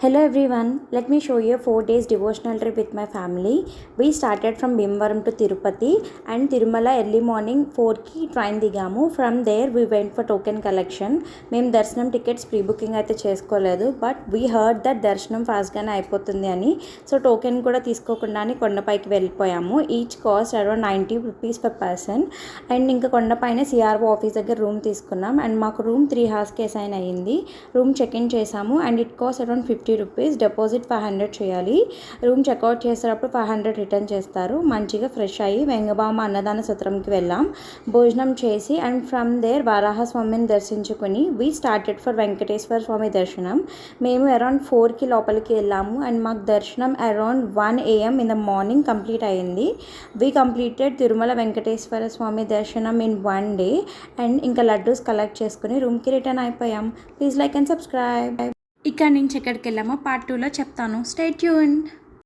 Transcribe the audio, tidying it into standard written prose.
Hello everyone, let me show you a 4 days devotional trip with my family. We started from Bhimavaram to Tirupati and Tirumala early morning 4 ki train digamu. From there we went for token collection. Mem darshanam tickets pre-booking aithe cheskoledu, but we heard that darshanam fast gaane ayipotundi ani, so token kuda teeskokundani kondapaiki vellipoyamu. Each cost around 90 rupees per person and inka kondapaine CRO office దగ్గర room తీసుకున్నాం and మాకు room 3 hours కి assign అయ్యింది. Room check in చేసాము and it cost around 50 rupees. Deposit 500 చేయాలి. Room checkout చేసేటప్పుడు 500 return చేస్తారు. మంచిగా ఫ్రెష్ అయ్యి వెంగబామ అన్నదాన సత్రంకి వెళ్ళాం. భోజనం చేసి అండ్ ఫ్రమ్ దేర్ వరాహ స్వామిని దర్శించుకొని వీ స్టార్టెడ్ ఫర్ వెంకటేశ్వర స్వామి దర్శనం. మేము అరౌండ్ 4కి లోపలికి వెళ్ళాము అండ్ మాకు దర్శనం around 1 AM in the morning complete అయ్యింది. వీ కంప్లీటెడ్ తిరుమల వెంకటేశ్వర స్వామి దర్శనం ఇన్ 1 day అండ్ ఇంకా లడ్డూస్ కలెక్ట్ చేసుకుని రూమ్కి రిటర్న్ అయిపోయాం. Please like and subscribe. ఇక్కడ నుంచి ఎక్కడికి వెళ్ళామో పార్ట్ 2లో చెప్తాను. Stay tuned.